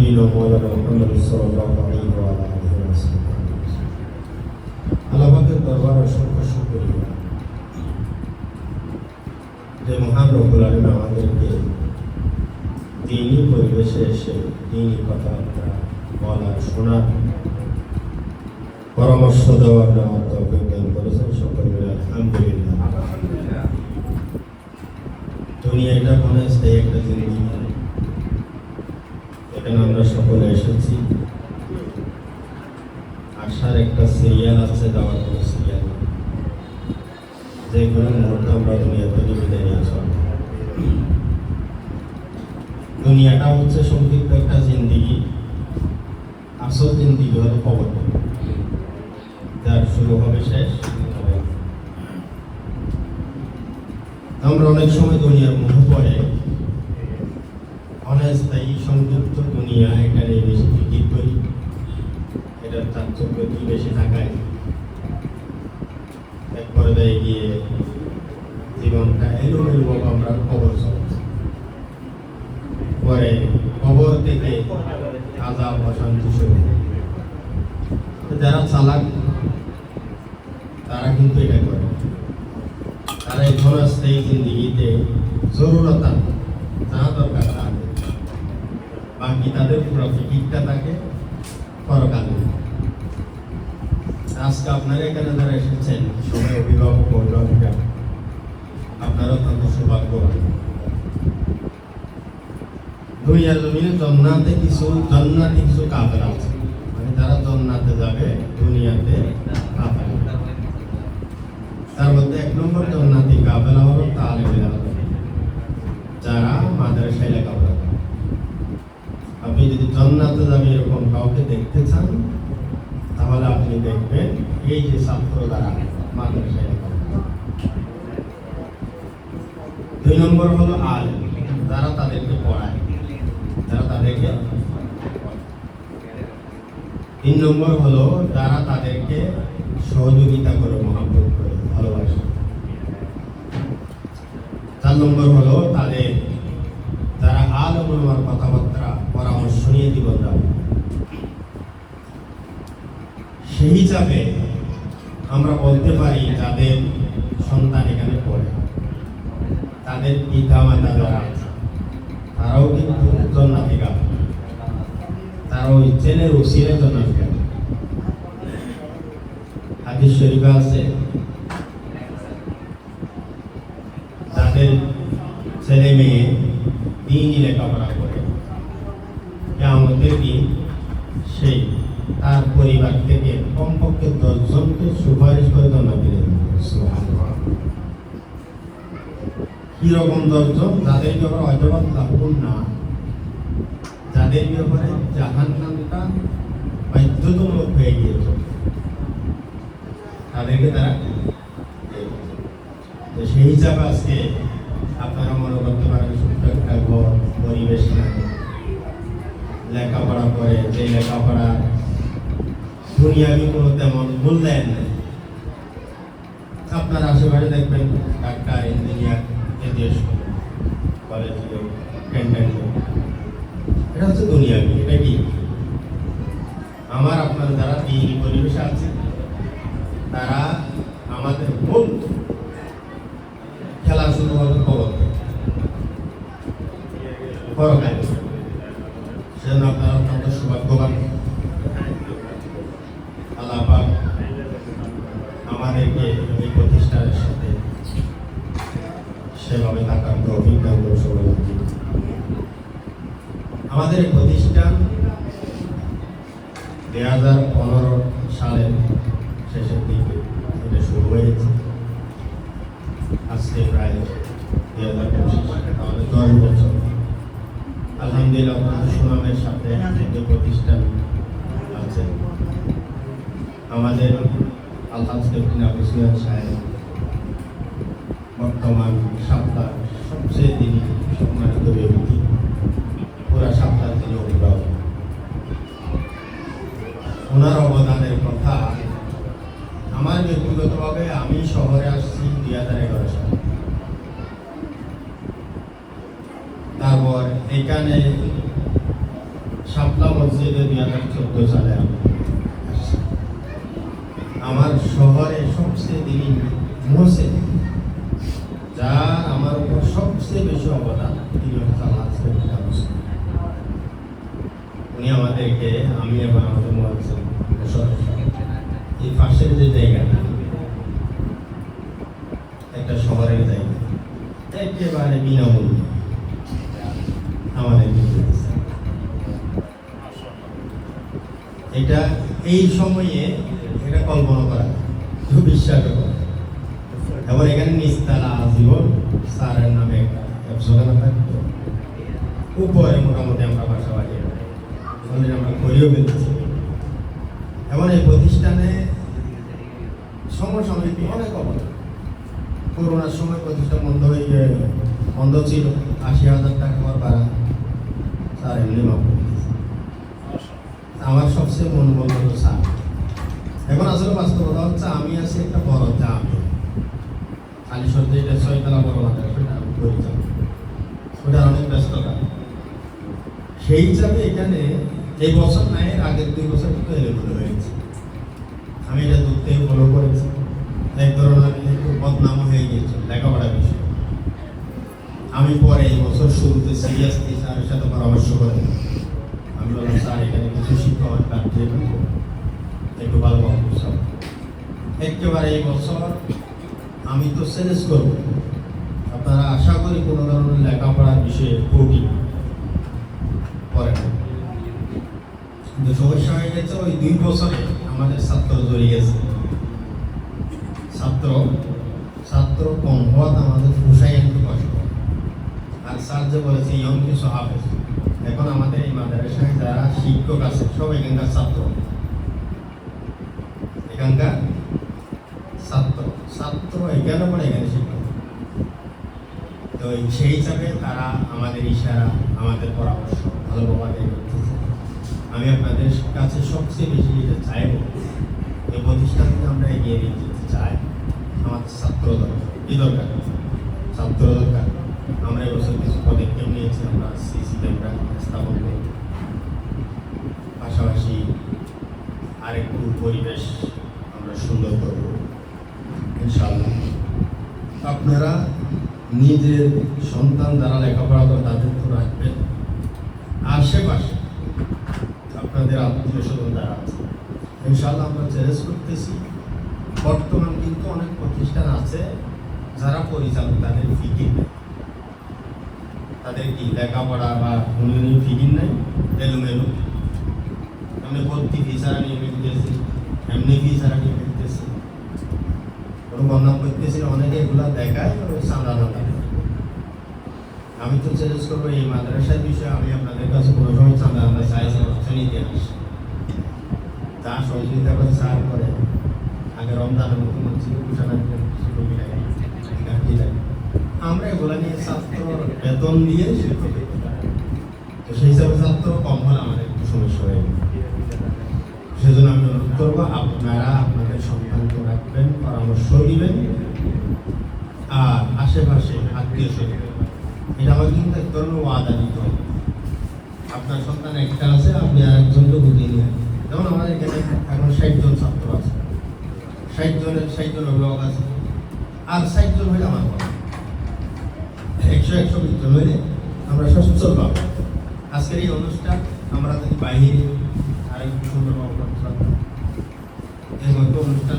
نبينا مولانا محمد صلى الله عليه وعلى آله وسلم আল্লাহ পাকের দরবারে অসংখ্য শুকরিয়া যে মহান রব্বুল আলামিন আমাদেরকে দ্বীনি পরিবেশে এসে দ্বীনি কথাবার্তা বলার শোনার পরামর্শ দেওয়ার তৌফিক দান করেছেন। সকলে আলহামদুলিল্লাহ। দুনিয়াটা মনে হচ্ছে একটা জিনিস, এখানে আমরা সকলে এসেছি, আসার একটা সিরিয়াল আছে, যাওয়ার কোনো সিরিয়াল নেই। যে কোনো মুহূর্তে আমরা দুনিয়া থেকে বিদায় নিয়ে চলব। দুনিয়াটা হচ্ছে সংক্ষিপ্ত একটা জিন্দিগি, আসল জিন্দিগি হলো কবর, যার শুরু হবে শেষ হবে। আমরা অনেক সময় দুনিয়ার মুখ পড়ে অনেস্থায়ী সংযুক্ত দুনিয়া, এখানে বেশি ফিকির করি, এটার চাকচক্য কি বেশি থাকায় এক পর্যায়ে গিয়ে জীবনটা এলোমেলো আমরা কবর চলছে। পরে কবর থেকে আযাব অশান্তি শুরু। যারা চালাক তারা কিন্তু এটা করে, তারা এই ক্ষণস্থায়ী জিন্দিগিতে জরুরত যা দরকার তা, বাকি তাদের পুরো ফিকিরটা থাকে পরকালে। আজকে আপনারা এখানে যারা এসেছেন সবাই অভিভাবক অভিভাবিকা, আপনারা অত্যন্ত সৌভাগ্যবান। দুনিয়ার জমিনে জান্নাতে কিছু কাফেলা আছে, মানে যারা জান্নাতে যাবে দুনিয়াতে কাফেলা। তার মধ্যে এক নম্বর জান্নাতি কাফেলা হলো তালেবে ইলম, যারা মাদ্রাসায় লেখাপড়া করে। আপনি যদি জান্নাতে যাবে এরকম কাউকে দেখতে চান, তাহলে আপনি দেখবেন এই যে ছাত্র দ্বারা মাদ্রাসায় লেখাপড়া। দুই নম্বর হলো আলেম, যারা তাদেরকে পড়ায়, যারা তাদেরকে। তিন নম্বর হলো যারা তাদেরকে সহযোগিতা করে, মহব্বত করে, ভালোবাসে। চার নম্বর হলো তাদের যারা আলেম ওলামার কথাবার্তা পরামর্শ নিয়ে জীবন যাপন। সেই হিসাবে আমরা বলতে পারি যাদের সন্তান এখানে পড়ে, তাদের পিতা মাতা যারা আছে তারাও কিন্তু জান্নাতি কাফেলা, তারা ওই ছেলের ওসিলায় জান্নাতি কাফেলা। হাদিস শরীফে আছে যাদের ছেলে মেয়ে দ্বীনি লেখাপড়া করে, কিয়ামতের দিন সেই তার পরিবার থেকে কমপক্ষে 10 জনকে সুপারিশ করে জান্নাতে দেবে। কিরকম 10 জন? যাদের ব্যাপারে হয়তো লাভবান না, যাদের ব্যাপারে জাহান্নামটা বাধ্যতামূলক হয়ে গিয়েছে, তাদেরকে তারা। তো সেই হিসাবে আজকে আপনারা মনে করতে পারেন ছোট্ট একটা ঘর, পরিবেশ লাগে, লেখাপড়া করে, যে লেখাপড়া দুনিয়াবি কোনো তেমন মূল্যায়ন নেই। আপনার আশেপাশে দেখবেন ডাক্তার, ইঞ্জিনিয়ার, দেশ কলেজ, ক্যান্টাইন, এটা হচ্ছে দুনিয়াবি। এটা কি আমার আপনার যারা দ্বীনি পরিবেশে আছে, তারা আমাদের মূল খেলা শুরু হবে কবর পরকালে। সেজন্য আপনারা অত্যন্ত সৌভাগ্যবান। আল্লাহ পাক আমাদেরকে এই প্রতিষ্ঠানের সাথে সেভাবে থাকার তৌফিক দান করুন। আমাদের এই প্রতিষ্ঠান 2015 সালের শেষের দিকে এটা শুরু হয়েছে। আজকে প্রায় 2025, আমাদের 10 বছর। আলহামদুলিল্লাহ সুনামের সাথে যে প্রতিষ্ঠান আছে, আমাদের আলহাজ ক্যাপ্টেন আবু সুফিয়ান সাহেব বর্তমান সপ্তাহ সবচেয়ে তিনি সম্মানিত ব্যক্তি, পুরা সপ্তাহ তিনি অভিভাবক। ওনার অবদানের কথা আমার ব্যক্তিগতভাবে, আমি শহরে আসছি 2011 সালে, তারপর এখানে শাপলা মসজিদে 2014 সালে আমি আসছি। আমার শহরে সবচেয়ে তিনি মোহসেন, যার আমার উপর সবচেয়ে বেশি অবদান, তিনি হচ্ছে আমার হাজবেন্ড। উনি আমাদেরকে, আমি এবং আমাদের মোহসেন এই পাশের যে জায়গাটা, একটা শহরের জায়গা, একেবারে বিনামূল্যে আমাদের এটা এই সময়ে এটা কল্পনা করা, বিশ্বাস করা। এবার এখানে নিস্তারা জীবন স্যারের নামে একটা ব্যবসা থাকতো, উপরে মোটামুটি আমরা বাসা বাড়িয়ে আমরা করিও ফেলতেছি। এবার এই প্রতিষ্ঠানে সমসাময়িক অনেক অবদান। করোনার সময় প্রতিষ্ঠান বন্ধ ছিল, 80,000 টাকা আমার ভাড়া স্যার এমনি মাপ দিয়েছে। আমার সবচেয়ে মন বলতো স্যার। এখন আসলে বাস্তবতা হচ্ছে আমি আছি একটা বড় জামি, আলিশর যেটা 6 তলা বড় সেটা আমি পরিচালক, ওটার অনেক ব্যস্ততা। সেই হিসাবে এখানে এই বছর নাই, আগের 2 বছর কিন্তু এলোমেলো হয়েছে। আমি এটা দূর থেকে ফলো করেছি। এক ধরনের একটু বদনামও হয়ে গিয়েছে লেখাপড়া বিষয়ে। আমি পরে এই বছর শুরুতে সিরিয়াসলি স্যারের সাথে পরামর্শ করে আমি বললাম, স্যার এখানে কিছু শিক্ষক কাটছে, একটু ভালো সব একেবারে এই বছর আমি তো চ্যালেঞ্জ করবো, আপনারা আশা করি কোনো ধরনের লেখাপড়ার বিষয়ে কঠিন পরে না। কিন্তু সমস্যা হয়ে গেছে ওই 2 বছরে আমাদের ছাত্র জড়িয়েছে। ছাত্র কম হওয়াতে আমাদের পোষাই একটু কষ্ট। আর স্যার যে বলেছে ইয়ং কিছু হাফেজ, এখন আমাদের এই মাদ্রাসায় যারা শিক্ষক আছে সব এখানকার ছাত্র, এখানে পড়ে এখানে শিক্ষক। তো সেই হিসাবে তারা আমাদের ইশারা, আমাদের পরামর্শ ভালোভাবে করতেছে। আমি আপনাদের কাছে সবচেয়ে বেশি যেটা চাইব, এই প্রতিষ্ঠানকে আমরা এগিয়ে নিয়ে যেতে চাই। আমাদের ছাত্র দরকার, ছাত্র দরকার। আমরা এবছর কিছু পদক্ষেপ নিয়েছি, আমরা সিসি ক্যামেরা স্থাপন করব, পাশাপাশি আরেকটু পরিবেশ আমরা সুন্দর করব ইনশাআল্লাহ। আপনারা নিজের সন্তান যারা লেখাপড়া করে তাদের তো রাখবেন, আশেপাশে আপনাদের আত্মীয় স্বজন যারা আছে ইনশাআল্লাহ আমরা চ্যালেঞ্জ করতেছি। বর্তমান কিন্তু অনেক প্রতিষ্ঠান আছে যারা পরিচালক, তাদের ফিকির নেই, তাদের কি লেখাপড়া বা কোনো ফিকির নেই, এলোমেলো এমনি ভর্তি ফিসারা নিয়ে ফেলতেছি, এমনি ফিসারা নিয়ে ফেলতেছি, কোনো বর্ণনা করতেছি। অনেকে এগুলো দেখায় সাদা দাদা। আমি তো চ্যালেঞ্জ করবো এই মাদ্রাসার বিষয়ে আমি আপনাদের কাছে কোনো সময় চাঁদা আমরা চাইছি নিতে আসি, যা সহযোগিতা করে সার করে। আগে রমজানের মুখ্যমন্ত্রী আমরা এগুলো নিয়ে ছাত্র বেতন দিয়ে তো সেই হিসাবে ছাত্র কম হলে আমাদের একটু সমস্যা হয়ে গেল। সেজন্য আমি অনুরোধ করবো আপনারা আপনাদের সন্তানকে রাখবেন, পরামর্শ দিবেন। আর আশেপাশে আত্মীয় স্বজন, এটা আমাকে কিন্তু এক ধরনের ওয়াদা দিতে হবে। আপনার সন্তান একটা আছে, আপনি আর একজনকে বুঝিয়ে নিয়ে, যেমন আমাদের এখানে এখন 60 জন ছাত্র আছে, 60 জন অভিভাবক আছে, আর 60 জন হলে আমার কথা 100-120 জন হলে আমরা সচ্ছল পাবো। আজকের এই অনুষ্ঠান আমরা যদি বাইরে আরেকটু সুন্দরভাবে করতে পারতাম, এরকম একটা অনুষ্ঠান